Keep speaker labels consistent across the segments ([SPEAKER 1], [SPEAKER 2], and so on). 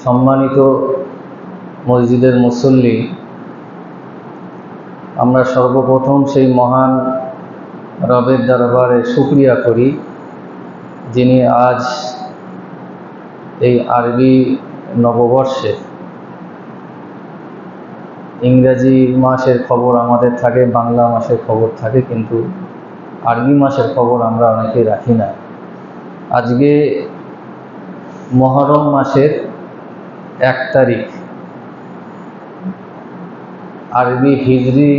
[SPEAKER 1] সম্মানিত মসজিদের মুসল্লি, আমরা সর্বপ্রথম সেই মহান রবের দরবারে শুকরিয়া করি যিনি আজ এই আরবি নববর্ষে, ইংরেজি মাসের খবর আমাদের থাকে, বাংলা মাসের খবর থাকে, কিন্তু আরবি মাসের খবর আমরা অনেকেই রাখি না। আজকে মুহররম মাসের 1 তারিখ, আরবি হিজরি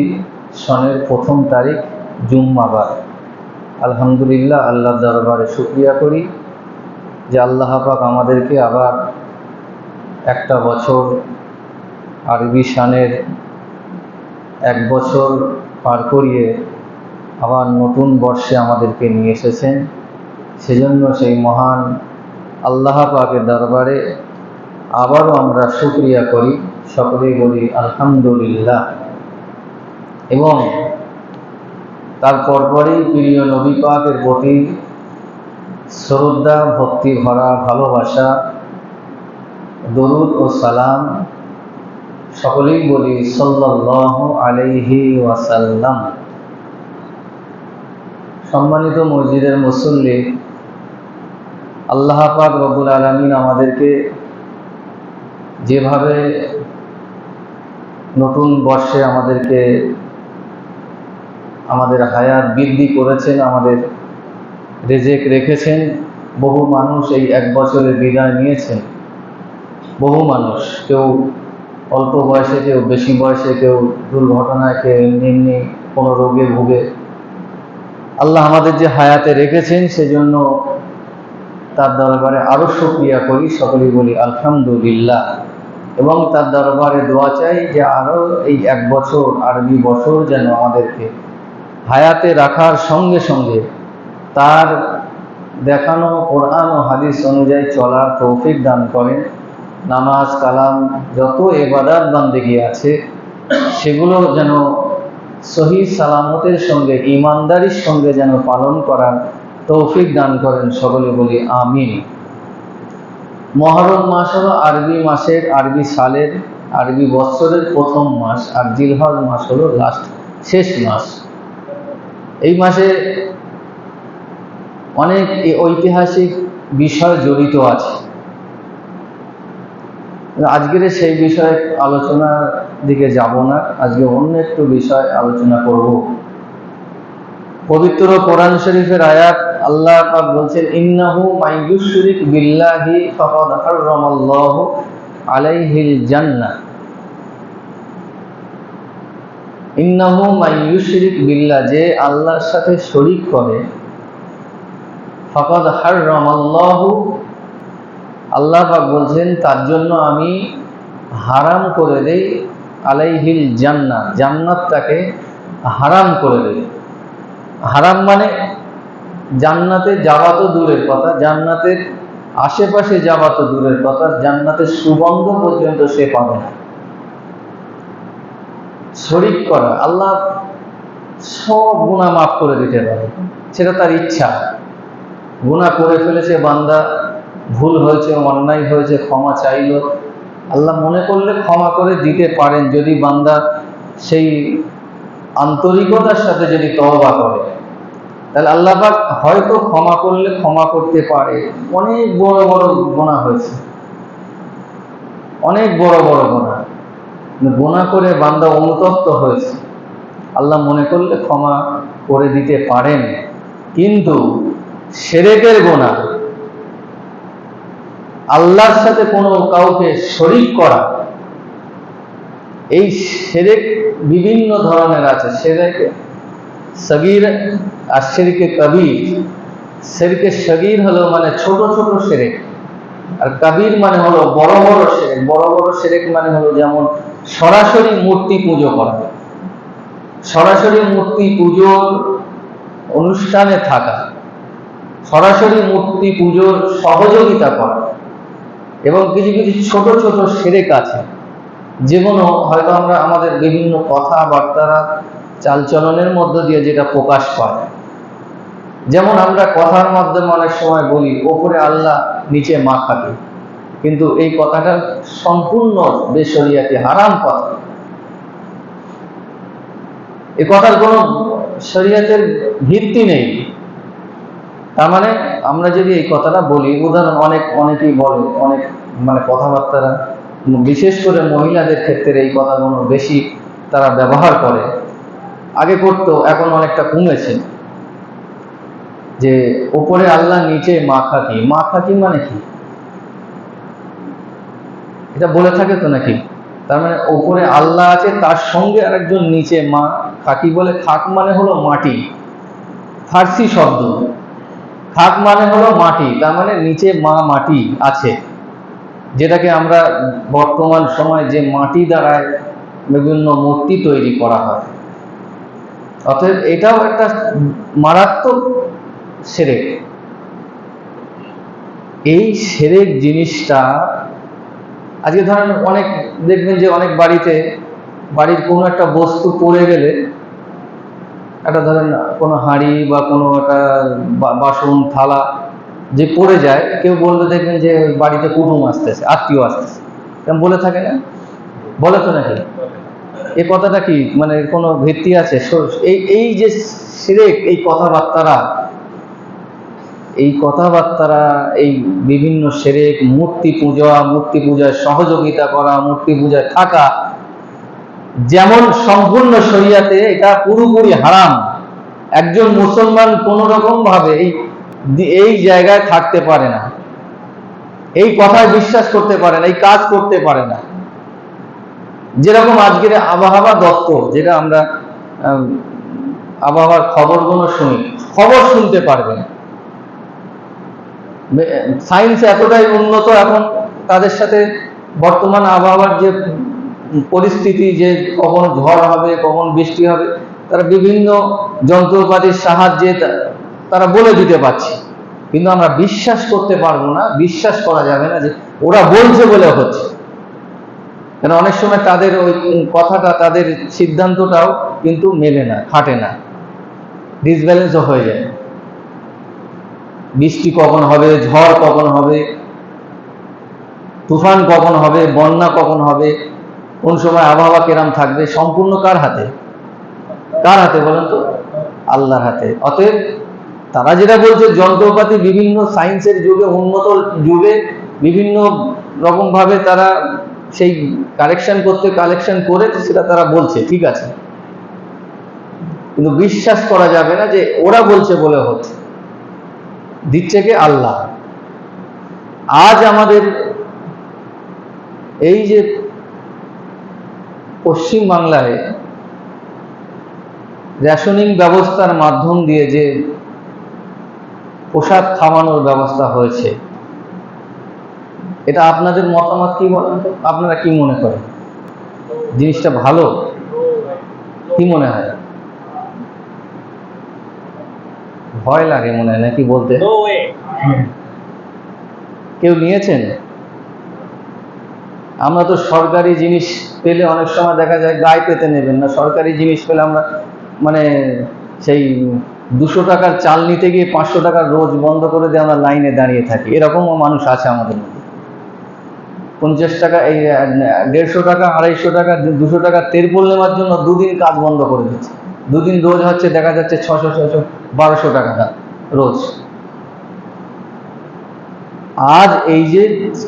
[SPEAKER 1] সনের 1ম তারিখ, জুম্মাবার। আলহামদুলিল্লাহ, আল্লাহর দরবারে শুকরিয়া করি যে আল্লাহ পাক আমাদেরকে আবার একটা বছর, আরবি সনের 1 বছর পার করিয়ে আবার নতুন বর্ষে আমাদেরকে নিয়ে এসেছেন। সেজন্য সেই মহান আল্লাহ পাকের দরবারে আবারও আমরা শুকরিয়া করি, সকলেই বলি আলহামদুলিল্লাহ। এবং তারপর পরেই প্রিয় নবী পাকের প্রতি শ্রদ্ধা, ভক্তি ভরা ভালোবাসা, দরুদ ও সালাম সকলেই বলি সাল্লাল্লাহু আলাইহি ওয়াসাল্লাম। সম্মানিত মসজিদের মুসল্লি, আল্লাহ পাক রব্বুল আলামিন আমাদেরকে যেভাবে নতুন বর্ষে আমাদের হায়াত বৃদ্ধি করেছেন, আমাদের রিজিক রেখেছেন। বহু মানুষ এই 1 বছরের বিদায় নিয়েছেন। বহু মানুষ, কেউ অল্প বয়সে, কেউ বেশি বয়সে, কেউ দুর্ঘটনায়, কেউ এমনি কোনো রোগে ভুগে। আল্লাহ আমাদের যে হায়াতে রেখেছেন সেজন্য তার দরবারে আরও শুকরিয়া করি, সকলেই বলি আলহামদুলিল্লাহ। এবং তার দরবারে দোয়া চাই যে আরও এই 1 বছর, আরবি বছর যেন আমাদেরকে হায়াতে রাখার সঙ্গে সঙ্গে তার দেখানো কোরআন ও হাদিস অনুযায়ী চলার তৌফিক দান করেন। নামাজ কালাম যত ইবাদত বান্দেগি আছে সেগুলো যেন সহি সালামতের সঙ্গে, ঈমানদারির সঙ্গে যেন পালন করার তৌফিক দান করেন, সকলে বলি আমিন। মুহররম মাস হলো আরবি মাসের, আরবি সালের, আরবি বৎসরের 1ম মাস, আর জিলহজ মাস হলো শেষ মাস। এই মাসে অনেক ঐতিহাসিক বিষয় জড়িত আছে। আজকের সেই বিষয়ে আলোচনার দিকে যাব না, আজকে অন্য একটু বিষয় আলোচনা করব। পবিত্র কোরআন শরীফের আয়াত, আল্লাহ পাক বলছেন ইন্নাহু মাইয়ুশরিক বিল্লাহি ফাকাদ হারামাল্লাহু আলাইহিল জান্নাহ। ইন্নাহু মাইয়ুশরিক বিল্লাহ, যে আল্লাহর সাথে শরীক করে, ফাকাদ হারামাল্লাহু, আল্লাহ পাক বলছেন তার জন্য আমি হারাম করে দেই, আলাইহিল জান্নাহ, জান্নাতটাকে হারাম করে দেই। হারাম মানে জান্নাতে যাওয়া তো দূরের কথা, জান্নাতের আশেপাশে যাওয়া তো দূরের কথা, জান্নাতের সুগন্ধ পর্যন্ত সে পাবে না। শরীক করা, আল্লাহ সব গুনাহ মাফ করে দিতে পারে, সেটা তার ইচ্ছা। গুনাহ করে ফেলেছে বান্দা, ভুল হয়েছে, অন্যায় হয়েছে, ক্ষমা চাইল, আল্লাহ মনে করলে ক্ষমা করে দিতে পারেন, যদি বান্দা সেই আন্তরিকতার সাথে যদি তওবা করে, তাহলে আল্লাহ পাক হয়তো ক্ষমা করলে ক্ষমা করতে পারে। অনেক বড় বড় গুনাহ হয়েছে, অনেক বড় বড় গুনাহ করে বান্দা অনুতপ্ত হয়েছে, আল্লাহ মনে করলে ক্ষমা করে দিতে পারেন। কিন্তু শিরকের গুনাহ, আল্লাহর সাথে কোনো কাউকে শরীক করা, এই শিরক বিভিন্ন ধরনের আছে। শিরক সগীর আর শিরকে কবির। শিরকে সগীর হলো মানে ছোট ছোট শিরক, আর কবির মানে হলো বড় বড় শিরক। বড় বড় শিরক মানে হলো যেমন সরাসরি মূর্তি পুজো করা, সরাসরি মূর্তি পুজোর অনুষ্ঠানে থাকা, সরাসরি মূর্তি পুজোর সহযোগিতা করা। এবং কিছু কিছু ছোট ছোট শিরক আছে যেগুলো হয়তো আমরা আমাদের বিভিন্ন কথাবার্তা, চালচলনের মধ্য দিয়ে যেটা প্রকাশ পায়। যেমন আমরা কথার মাধ্যমে অনেক সময় বলি ওপরে আল্লাহ নিচে মা খাটি, কিন্তু এই কথাটা সম্পূর্ণ বেশরিয়াতি, হারাম কথা। এই কথার কোনো শরিয়াতের ভিত্তি নেই। তার মানে আমরা যদি এই কথাটা বলি, উদাহরণ অনেকেই বলে, অনেক কথাবার্তারা, বিশেষ করে মহিলাদের ক্ষেত্রে এই কথাগুলো বেশি তারা ব্যবহার করে। আগে করতো, এখন অনেকটা কমেছে, যে উপরে আল্লাহ নিচে মা খাকি। মা খাকি মানে কি? এটা বলে থাকে তো নাকি? তার মানে উপরে আল্লাহ আছে, তার সঙ্গে আরেকজন নিচে মা খাকি বলে। খাক মানে হলো মাটি, ফার্সি শব্দ। খাক মানে হলো মাটি, তার মানে নিচে মা মাটি আছে, যেটাকে আমরা বর্তমান সময় যে মাটি দ্বারায় বিভিন্ন মূর্তি তৈরি করা হয়। অতএব এটাও একটা মারাত্মক শিরক। এই শিরক জিনিসটা আজকে ধরেন অনেক দেখবেন যে অনেক বাড়ির কোনো একটা বস্তু পড়ে গেলে, একটা ধরেন কোনো হাঁড়ি বা কোনো একটা বাসন থালা যে পড়ে যায়, কেউ বলবে দেখবেন যে বাড়িতে কুটুম আসতেছে, আত্মীয় আসতেছে, কেমন বলে থাকে না? বলে তো নাকি? এই কথাটা কি মানে কোনো ভিত্তি আছে? এই যে শিরক, এই কথাবার্তারা, এই বিভিন্ন শিরক, মূর্তি পূজায় সহযোগিতা করা, মূর্তি পূজায় থাকা, যেমন সম্পূর্ণ শরিয়াতে এটা পুরোপুরি হারাম। একজন মুসলমান কোন রকম ভাবে এই জায়গায় থাকতে পারে না, এই কথায় বিশ্বাস করতে পারে না, এই কাজ করতে পারে না। যেরকম আজকের আবহাওয়া দপ্তর, যেটা আমরা আবহাওয়ার খবরগুলো খবর শুনতে পারবে না। সায়েন্স এতটাই উন্নত এখন, তাদের সাথে বর্তমান আবহাওয়ার যে পরিস্থিতি, যে কখন ঝড় হবে, কখন বৃষ্টি হবে, তারা বিভিন্ন যন্ত্রপাতির সাহায্যে তারা বলে দিতে পারছে। কিন্তু আমরা বিশ্বাস করতে পারবো না, বিশ্বাস করা যাবে না যে ওরা বলছে বলে হচ্ছে। কেন অনেক সময় তাদের ওই কথাটা, তাদের সিদ্ধান্তটাও কিন্তু মেলে না, খাটে না, ডিসব্যালেন্সও হয়ে যায়। বৃষ্টি কখন হবে, ঝড় কখন হবে, তুফান কখন হবে, বন্যা কখন হবে, কোন সময় আবহাওয়া কেরাম থাকবে, সম্পূর্ণ কার হাতে? বলেন তো? আল্লাহর হাতে। অতএব তারা যেটা বলছে, যন্ত্রপাতি বিভিন্ন সায়েন্সের যুগে, উন্নত যুগে বিভিন্ন রকম ভাবে তারা সেই কালেকশন করে সেটা তারা বলছে, ঠিক আছে, কিন্তু বিশ্বাস করা যাবে না যে ওরা বলছে বলে হচ্ছে। দিচ্ছে কে? আল্লাহ। আজ আমাদের এই যে পশ্চিম বাংলায় রেশনিং ব্যবস্থার মাধ্যম দিয়ে যে প্রসাদ খাওয়ানোর ব্যবস্থা হয়েছে, এটা আপনাদের মতামত কি বলেন তো? আপনারা কি মনে করেন? জিনিসটা ভালো? কি মনে হয়? ভয় লাগে মনে হয় নাকি বলতে? কেউ নিয়েছেন? আমরা তো সরকারি জিনিস পেলে অনেক সময় দেখা যায় গায়ে পেতে নেবেন না, সরকারি জিনিস পেলে আমরা সেই 200 টাকার চাল নিতে গিয়ে 500 টাকার রোজ বন্ধ করে দিয়ে আমরা লাইনে দাঁড়িয়ে থাকি। এরকমও মানুষ আছে আমাদের মধ্যে। 50 টাকা, এই 150 টাকা, 250 টাকা, 200 টাকা তেরপোল নেওয়ার জন্য দুদিন কাজ বন্ধ করে দিচ্ছে। দুদিন রোজ হচ্ছে, দেখা যাচ্ছে 600, 1200 টাকা রোজ। আজ এই যে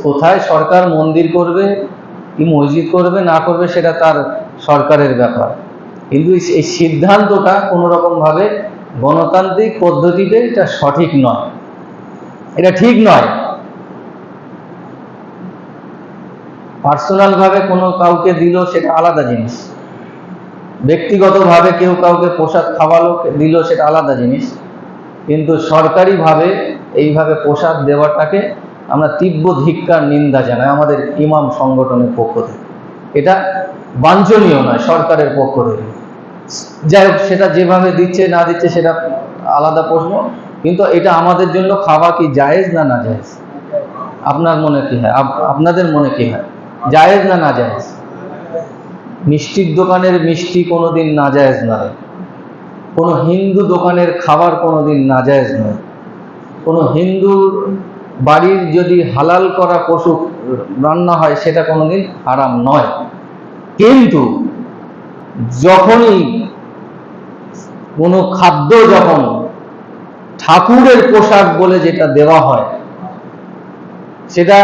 [SPEAKER 1] কোথায় সরকার মন্দির করবে কি মসজিদ করবে না করবে, সেটা তার সরকারের ব্যাপার, কিন্তু এই সিদ্ধান্তটা কোনো রকম ভাবে গণতান্ত্রিক পদ্ধতিতে এটা সঠিক নয়, এটা ঠিক নয়। পার্সোনাল ভাবে কোনো কাউকে দিল সেটা আলাদা জিনিস, ব্যক্তিগতভাবে কেউ কাউকে প্রসাদ খাওয়ালো দিল সেটা আলাদা জিনিস, কিন্তু সরকারিভাবে এইভাবে প্রসাদ দেওয়াটাকে আমরা তীব্র ধিক্কার, নিন্দা জানাই আমাদের ইমাম সংগঠনের পক্ষ থেকে। এটা বাঞ্ছনীয় নয় সরকারের পক্ষ থেকে। যাই হোক, সেটা যেভাবে দিচ্ছে না দিচ্ছে সেটা আলাদা প্রশ্ন, কিন্তু এটা আমাদের জন্য খাওয়া কি জায়েজ না না জায়েজ? আপনার মনে কি হয়? আপনাদের মনে কি হয়? জায়েজ না না জায়েজ? মিষ্টির দোকানের মিষ্টি কোনোদিন না জায়েজ নয়, কোনো হিন্দু দোকানের খাবার কোনোদিন না জায়েজ নয়, কোনো হিন্দুর বাড়ির যদি হালাল করা পশু রান্না হয় সেটা কোনোদিন হারাম নয়। কিন্তু যখনই কোনো খাদ্য যখন ঠাকুরের পোশাক বলে যেটা দেওয়া হয়, সেটা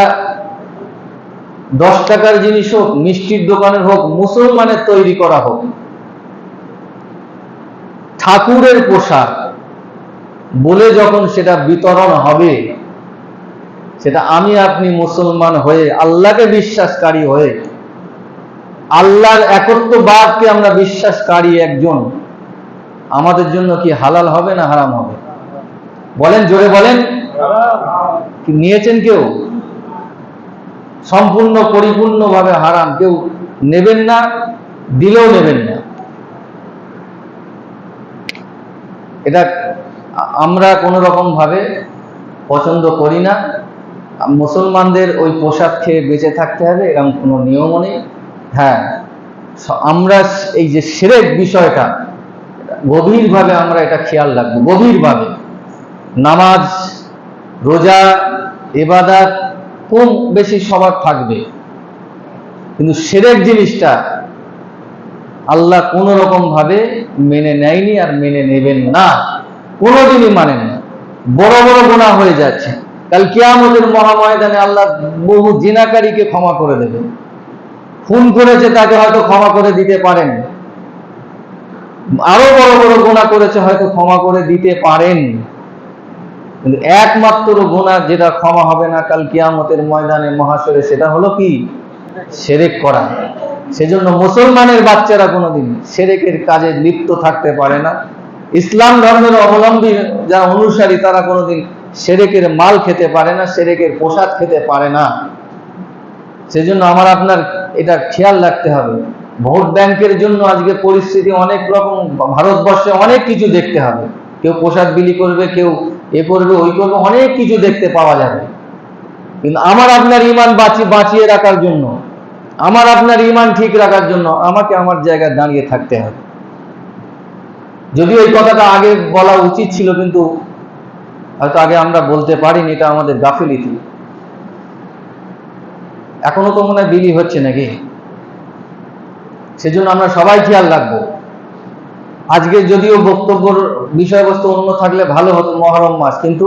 [SPEAKER 1] 10 টাকার জিনিস হোক, মিষ্টির দোকানের হোক, মুসলমানের তৈরি করা হোক, ঠাকুরের পোশাক বলে যখন সেটা বিতরণ হবে, সেটা আমি আপনি মুসলমান হয়ে, আল্লাহকে বিশ্বাসকারী হয়ে, আল্লাহর একত্ববাদকে আমরা বিশ্বাসকারী একজন, আমাদের জন্য কি হালাল হবে না হারাম হবে? বলেন, জোরে বলেন। কি নিয়েছেন কেউ? সম্পূর্ণ পরিপূর্ণভাবে হারাম, কেউ নেবেন না, দিলেও নেবেন না। এটা আমরা কোনো রকম ভাবে পছন্দ করি না। মুসলমানদের ওই পোশাক খেয়ে বেঁচে থাকতে হবে এরকম কোনো নিয়মও নেই। হ্যাঁ, আমরা এই যে শিরক বিষয়টা গভীরভাবে আমরা এটা খেয়াল রাখবো, গভীরভাবে। নামাজ, রোজা, ইবাদত কম বেশি সবার থাকবে, কিন্তু শিরক জিনিসটা আল্লাহ কোনো রকম ভাবে মেনে নেয়নি আর মেনে নেবেন না, কোনোদিনই মানেন না। বড় বড় গুনাহ হয়ে যাচ্ছে। কাল কিয়ামতের মহাময়দানে আল্লাহ বহু জিনাকারীকে ক্ষমা করে দেবেন। খুন করেছে তাকে হয়তো ক্ষমা করে দিতে পারেন, আরো বড় বড় গুনাহ করেছে হয়তো ক্ষমা করে দিতে পারেন, কিন্তু একমাত্র গুনাহ যেটা ক্ষমা হবে না কাল কিয়ামতের ময়দানে মহাশরে, সেটা হলো কি? শিরক করা। সেজন্য মুসলমানের বাচ্চারা কোনোদিন শিরকের কাজে লিপ্ত থাকতে পারে না। ইসলাম ধর্মের অবলম্বী যারা অনুসারী তারা কোনোদিন শিরকের মাল খেতে পারে না, শিরকের প্রসাদ খেতে পারে না। সেজন্য আমার আপনার এটা খেয়াল রাখতে হবে। ভোট ব্যাংকের জন্য আজকে পরিস্থিতি অনেক রকম, ভারতবর্ষে অনেক কিছু দেখতে হবে। কেউ প্রসাদ বিলি করবে, কেউ এ করবে, ওই করবে, অনেক কিছু দেখতে পাওয়া যাবে। কিন্তু আমার আপনার ঈমান বাঁচিয়ে রাখার জন্য, আমার আপনার ঈমান ঠিক রাখার জন্য আমাকে আমার জায়গায় দাঁড়িয়ে থাকতে হবে। যদিও এই কথাটা আগে বলা উচিত ছিল, কিন্তু হয়তো আগে আমরা বলতে পারিনি, এটা আমাদের গাফিলতি। এখনো তো মনে হয় বিলি হচ্ছে নাকি? সেজন্য আমরা সবাই খেয়াল রাখবো। আজকে যদিও বক্তব্যের বিষয়বস্তু অন্য থাকলে ভালো হতো, মহরম মাস, কিন্তু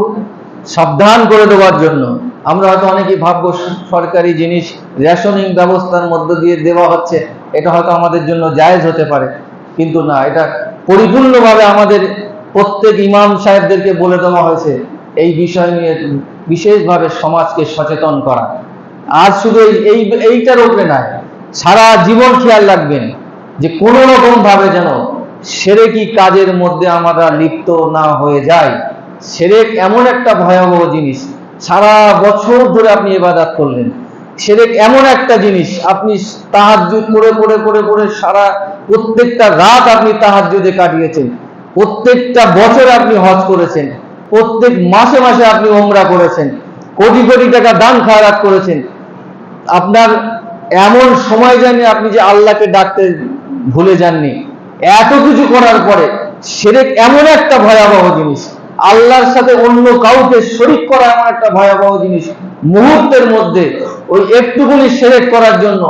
[SPEAKER 1] সাবধান করে দেওয়ার জন্য আমরা হয়তো অনেকেই ভাববো সরকারি জিনিস রেশনিং ব্যবস্থার মধ্য দিয়ে দেওয়া হচ্ছে, এটা হয়তো আমাদের জন্য জায়েজ হতে পারে, কিন্তু না, এটা পরিপূর্ণভাবে আমাদের প্রত্যেক ইমাম সাহেবদেরকে বলে দেওয়া হয়েছে এই বিষয় নিয়ে বিশেষভাবে সমাজকে সচেতন করা। আজ শুধু এইটার উপরে নয়, সারা জীবন খেয়াল রাখবেন যে কোনো রকম ভাবে যেন শিরকি কাজের মধ্যে আমরা লিপ্ত না হয়ে যাই। শিরক এমন একটা ভয়াবহ জিনিস, সারা বছর ধরে আপনি ইবাদত করলেন, শিরক এমন একটা জিনিস, আপনি তাহাজ্জুদ করে সারা প্রত্যেকটা রাত আপনি তাহাজ্জুদে কাটিয়েছেন, প্রত্যেকটা বছর আপনি হজ করেছেন, প্রত্যেক মাসে মাসে আপনি উমরা করেছেন, কোটি কোটি টাকা দান খয়রাত করেছেন, আপনার এমন সময় যায়নি আপনি যে আল্লাহকে ডাকতে ভুলে যাননি। এত কিছু করার পরে শিরক এমন একটা ভয়াবহ জিনিস, আল্লাহর সাথে অন্য কাউকে শরীক করা এমন একটা ভয়াবহ জিনিস, মুহূর্তের মধ্যে ওই একটুকুনি শিরক করার জন্য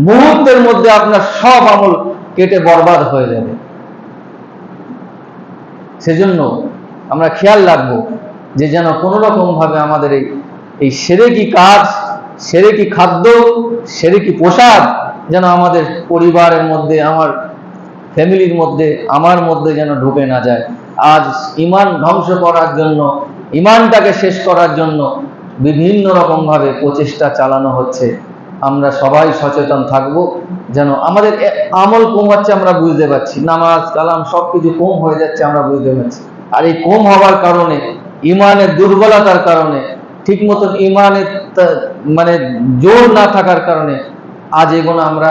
[SPEAKER 1] মুহূর্তের মধ্যে আপনার সব আমল কেটে বরবাদ হয়ে যাবে। সেজন্য আমরা খেয়াল রাখবো যে যেন কোনো রকম ভাবে আমাদের এই শিরকি কাজ, শিরকি খাদ্য, শিরকি পোশাক যেন আমাদের পরিবারের মধ্যে, আমার ফ্যামিলির মধ্যে, আমার মধ্যে যেন ঢুকে না যায়। আজ ঈমান ধ্বংস করার জন্য, ঈমানটাকে শেষ করার জন্য বিভিন্ন রকম ভাবে প্রচেষ্টা চালানো হচ্ছে। আমরা সবাই সচেতন থাকব, যেন আমাদের আমল কম হচ্ছে আমরা বুঝতে পারছি, নামাজ কালাম সবকিছু কম হয়ে যাচ্ছে আমরা বুঝতে পারছি। আর এই কম হওয়ার কারণে, ঈমানের দুর্বলতার কারণে, ঠিক মতন ঈমানের মানে জোর না থাকার কারণে আজ এগুলো আমরা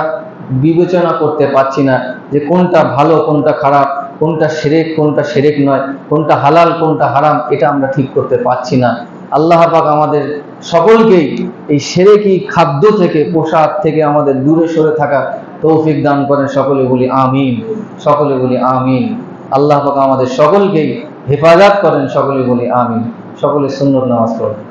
[SPEAKER 1] বিবেচনা করতে পারছি না যে কোনটা ভালো কোনটা খারাপ, কোনটা শিরক কোনটা শিরক নয়, কোনটা হালাল কোনটা হারাম, এটা আমরা ঠিক করতে পারছি না। আল্লাহ পাক আমাদের সকলকেই এই শিরকি খাদ্য থেকে, পোশাক থেকে আমাদের দূরে সরে থাকা তৌফিক দান করেন। সকলে বলি আমিন, সকলে বলি আমিন। আল্লাহ পাক আমাদের সকলকেই হেফাজত করেন, সকলে বলি আমিন। সকলে সুন্নত নামাজ পড়েন।